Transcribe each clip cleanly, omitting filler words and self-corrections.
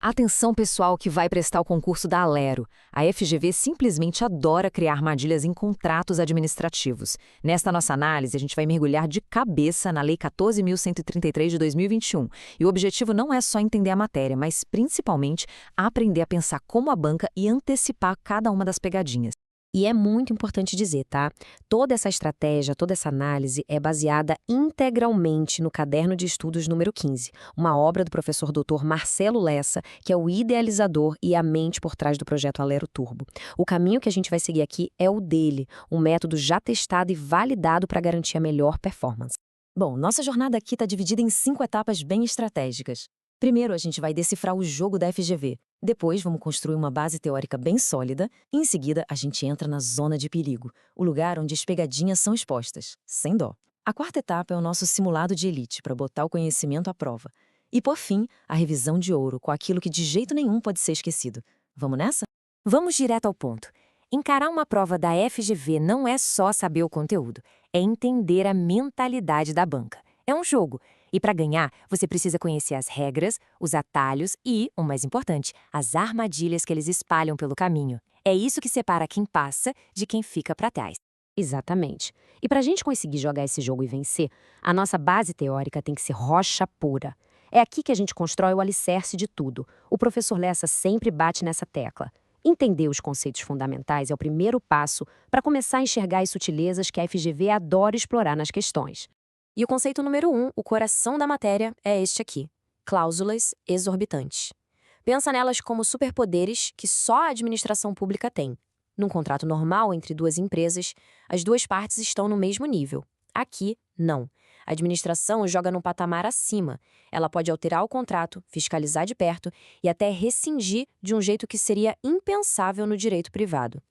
Atenção pessoal que vai prestar o concurso da Alero. A FGV simplesmente adora criar armadilhas em contratos administrativos. Nesta nossa análise, a gente vai mergulhar de cabeça na Lei 14.133 de 2021. E o objetivo não é só entender a matéria, mas principalmente aprender a pensar como a banca e antecipar cada uma das pegadinhas. E é muito importante dizer, tá? Toda essa estratégia, toda essa análise é baseada integralmente no Caderno de Estudos número 15, uma obra do professor Dr. Marcelo Lessa, que é o idealizador e a mente por trás do projeto Alero Turbo. O caminho que a gente vai seguir aqui é o dele, um método já testado e validado para garantir a melhor performance. Bom, nossa jornada aqui está dividida em 5 etapas bem estratégicas. Primeiro, a gente vai decifrar o jogo da FGV. Depois, vamos construir uma base teórica bem sólida. E, em seguida, a gente entra na zona de perigo, o lugar onde as pegadinhas são expostas, sem dó. A quarta etapa é o nosso simulado de elite, para botar o conhecimento à prova. E, por fim, a revisão de ouro, com aquilo que de jeito nenhum pode ser esquecido. Vamos nessa? Vamos direto ao ponto. Encarar uma prova da FGV não é só saber o conteúdo, é entender a mentalidade da banca. É um jogo. E para ganhar, você precisa conhecer as regras, os atalhos e, o mais importante, as armadilhas que eles espalham pelo caminho. É isso que separa quem passa de quem fica para trás. Exatamente. E para a gente conseguir jogar esse jogo e vencer, a nossa base teórica tem que ser rocha pura. É aqui que a gente constrói o alicerce de tudo. O professor Lessa sempre bate nessa tecla. Entender os conceitos fundamentais é o primeiro passo para começar a enxergar as sutilezas que a FGV adora explorar nas questões. E o conceito número 1, o coração da matéria, é este aqui: cláusulas exorbitantes. Pensa nelas como superpoderes que só a administração pública tem. Num contrato normal entre duas empresas, as duas partes estão no mesmo nível. Aqui, não. A administração joga num patamar acima. Ela pode alterar o contrato, fiscalizar de perto e até rescindir de um jeito que seria impensável no direito privado.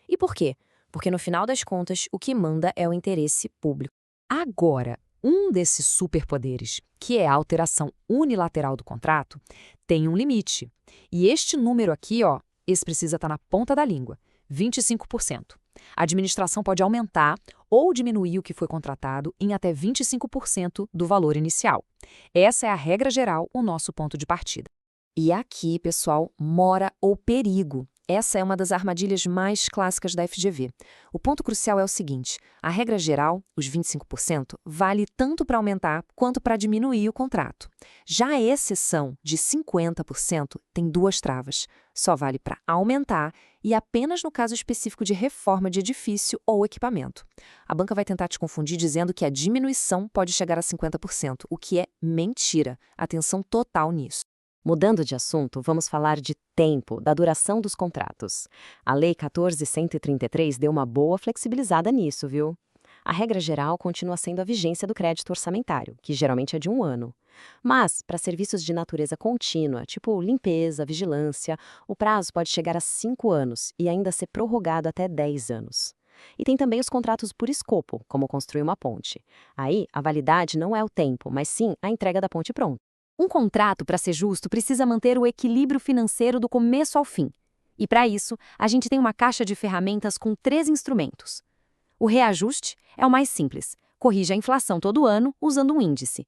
E por quê? Porque, no final das contas, o que manda é o interesse público. Agora, um desses superpoderes, que é a alteração unilateral do contrato, tem um limite. E este número aqui, esse precisa estar na ponta da língua, 25%. A administração pode aumentar ou diminuir o que foi contratado em até 25% do valor inicial. Essa é a regra geral, o nosso ponto de partida. E aqui, pessoal, mora o perigo. Essa é uma das armadilhas mais clássicas da FGV. O ponto crucial é o seguinte: a regra geral, os 25%, vale tanto para aumentar quanto para diminuir o contrato. Já a exceção de 50% tem duas travas. Só vale para aumentar e apenas no caso específico de reforma de edifício ou equipamento. A banca vai tentar te confundir dizendo que a diminuição pode chegar a 50%, o que é mentira. Atenção total nisso. Mudando de assunto, vamos falar de tempo, da duração dos contratos. A Lei 14.133 deu uma boa flexibilizada nisso, viu? A regra geral continua sendo a vigência do crédito orçamentário, que geralmente é de 1 ano. Mas, para serviços de natureza contínua, tipo limpeza, vigilância, o prazo pode chegar a 5 anos e ainda ser prorrogado até 10 anos. E tem também os contratos por escopo, como construir uma ponte. Aí, a validade não é o tempo, mas sim a entrega da ponte pronta. Um contrato, para ser justo, precisa manter o equilíbrio financeiro do começo ao fim. E, para isso, a gente tem uma caixa de ferramentas com 3 instrumentos. O reajuste é o mais simples. Corrige a inflação todo ano usando um índice.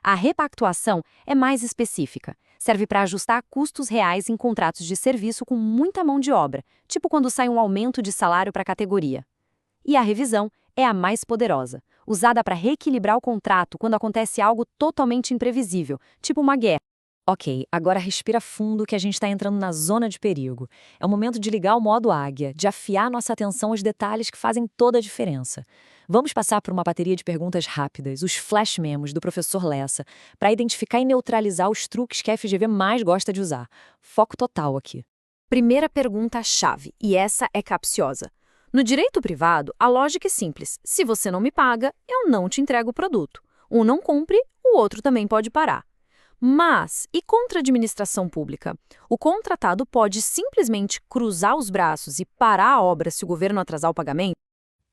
A repactuação é mais específica. Serve para ajustar custos reais em contratos de serviço com muita mão de obra, tipo quando sai um aumento de salário para a categoria. E a revisão é a mais poderosa, usada para reequilibrar o contrato quando acontece algo totalmente imprevisível, tipo uma guerra. Ok, agora respira fundo que a gente está entrando na zona de perigo. É o momento de ligar o modo águia, de afiar nossa atenção aos detalhes que fazem toda a diferença. Vamos passar por uma bateria de perguntas rápidas, os flash memos do professor Lessa, para identificar e neutralizar os truques que a FGV mais gosta de usar. Foco total aqui. Primeira pergunta-chave, e essa é capciosa. No direito privado, a lógica é simples. Se você não me paga, eu não te entrego o produto. Um não cumpre, o outro também pode parar. Mas, e contra a administração pública? O contratado pode simplesmente cruzar os braços e parar a obra se o governo atrasar o pagamento?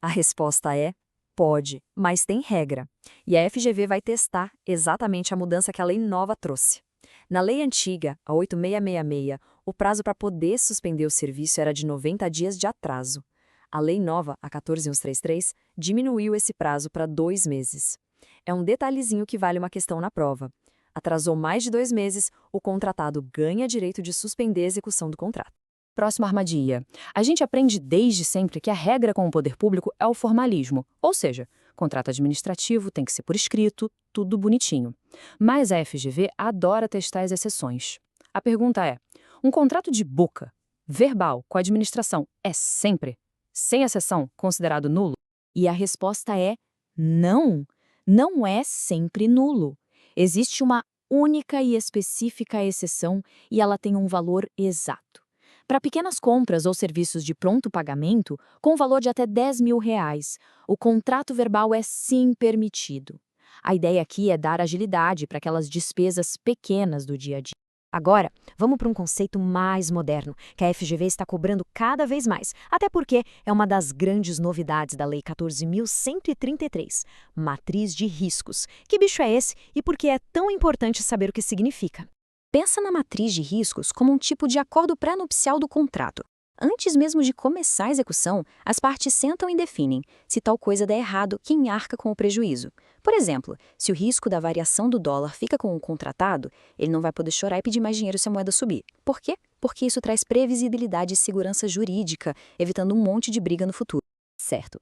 A resposta é: pode, mas tem regra. E a FGV vai testar exatamente a mudança que a lei nova trouxe. Na lei antiga, a 8666, o prazo para poder suspender o serviço era de 90 dias de atraso. A lei nova, a 14.133, diminuiu esse prazo para 2 meses. É um detalhezinho que vale uma questão na prova. Atrasou mais de 2 meses, o contratado ganha direito de suspender a execução do contrato. Próxima armadilha. A gente aprende desde sempre que a regra com o poder público é o formalismo, ou seja, contrato administrativo tem que ser por escrito, tudo bonitinho. Mas a FGV adora testar as exceções. A pergunta é: um contrato de boca, verbal, com a administração é sempre, sem exceção, considerado nulo? E a resposta é não. Não é sempre nulo. Existe uma única e específica exceção e ela tem um valor exato. Para pequenas compras ou serviços de pronto pagamento, com valor de até R$ 10.000, o contrato verbal é sim permitido. A ideia aqui é dar agilidade para aquelas despesas pequenas do dia a dia. Agora, vamos para um conceito mais moderno, que a FGV está cobrando cada vez mais, até porque é uma das grandes novidades da Lei 14.133, matriz de riscos. Que bicho é esse e por que é tão importante saber o que significa? Pensa na matriz de riscos como um tipo de acordo pré-nupcial do contrato. Antes mesmo de começar a execução, as partes sentam e definem, se tal coisa der errado, quem arca com o prejuízo. Por exemplo, se o risco da variação do dólar fica com o contratado, ele não vai poder chorar e pedir mais dinheiro se a moeda subir. Por quê? Porque isso traz previsibilidade e segurança jurídica, evitando um monte de briga no futuro. Certo.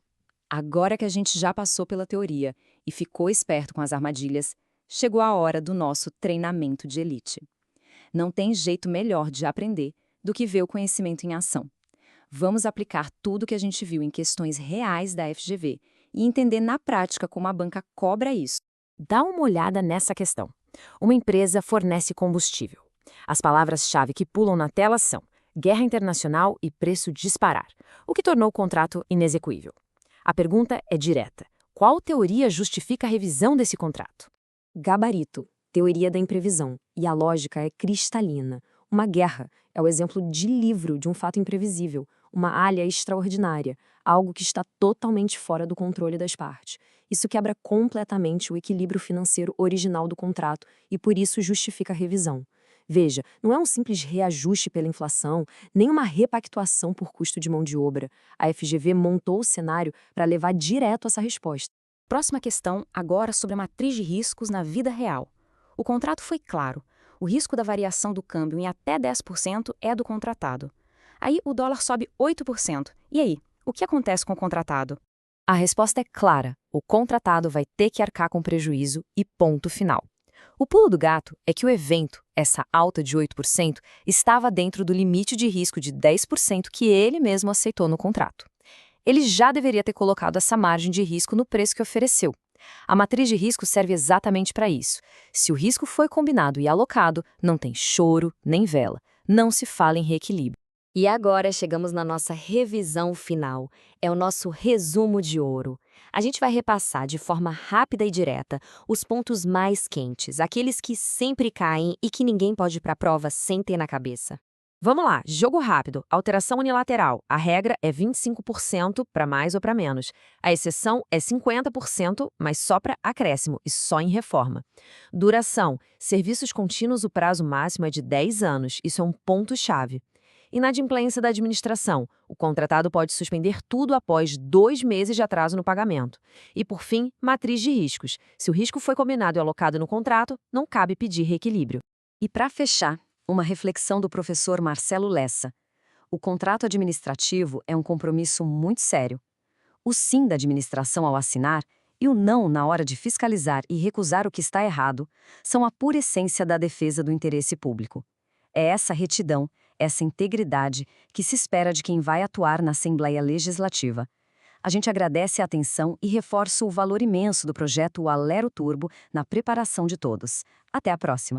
Agora que a gente já passou pela teoria e ficou esperto com as armadilhas, chegou a hora do nosso treinamento de elite. Não tem jeito melhor de aprender do que ver o conhecimento em ação. Vamos aplicar tudo que a gente viu em questões reais da FGV e entender na prática como a banca cobra isso. Dá uma olhada nessa questão. Uma empresa fornece combustível. As palavras-chave que pulam na tela são guerra internacional e preço disparar, o que tornou o contrato inexequível. A pergunta é direta. Qual teoria justifica a revisão desse contrato? Gabarito, teoria da imprevisão, e a lógica é cristalina. Uma guerra é o exemplo de livro de um fato imprevisível, uma alha extraordinária, algo que está totalmente fora do controle das partes. Isso quebra completamente o equilíbrio financeiro original do contrato e por isso justifica a revisão. Veja, não é um simples reajuste pela inflação, nem uma repactuação por custo de mão de obra. A FGV montou o cenário para levar direto essa resposta. Próxima questão, agora sobre a matriz de riscos na vida real. O contrato foi claro. O risco da variação do câmbio em até 10% é do contratado. Aí o dólar sobe 8%. E aí, o que acontece com o contratado? A resposta é clara. O contratado vai ter que arcar com prejuízo e ponto final. O pulo do gato é que o evento, essa alta de 8%, estava dentro do limite de risco de 10% que ele mesmo aceitou no contrato. Ele já deveria ter colocado essa margem de risco no preço que ofereceu. A matriz de risco serve exatamente para isso. Se o risco foi combinado e alocado, não tem choro nem vela. Não se fala em reequilíbrio. E agora chegamos na nossa revisão final. É o nosso resumo de ouro. A gente vai repassar de forma rápida e direta os pontos mais quentes, aqueles que sempre caem e que ninguém pode ir para a prova sem ter na cabeça. Vamos lá, jogo rápido, alteração unilateral. A regra é 25% para mais ou para menos. A exceção é 50%, mas só para acréscimo e só em reforma. Duração, serviços contínuos, o prazo máximo é de 10 anos, isso é um ponto-chave. Inadimplência da administração, o contratado pode suspender tudo após 2 meses de atraso no pagamento. E por fim, matriz de riscos. Se o risco foi combinado e alocado no contrato, não cabe pedir reequilíbrio. E para fechar, uma reflexão do professor Marcelo Lessa. O contrato administrativo é um compromisso muito sério. O sim da administração ao assinar e o não na hora de fiscalizar e recusar o que está errado são a pura essência da defesa do interesse público. É essa retidão, essa integridade que se espera de quem vai atuar na Assembleia Legislativa. A gente agradece a atenção e reforça o valor imenso do projeto Alero Turbo na preparação de todos. Até a próxima!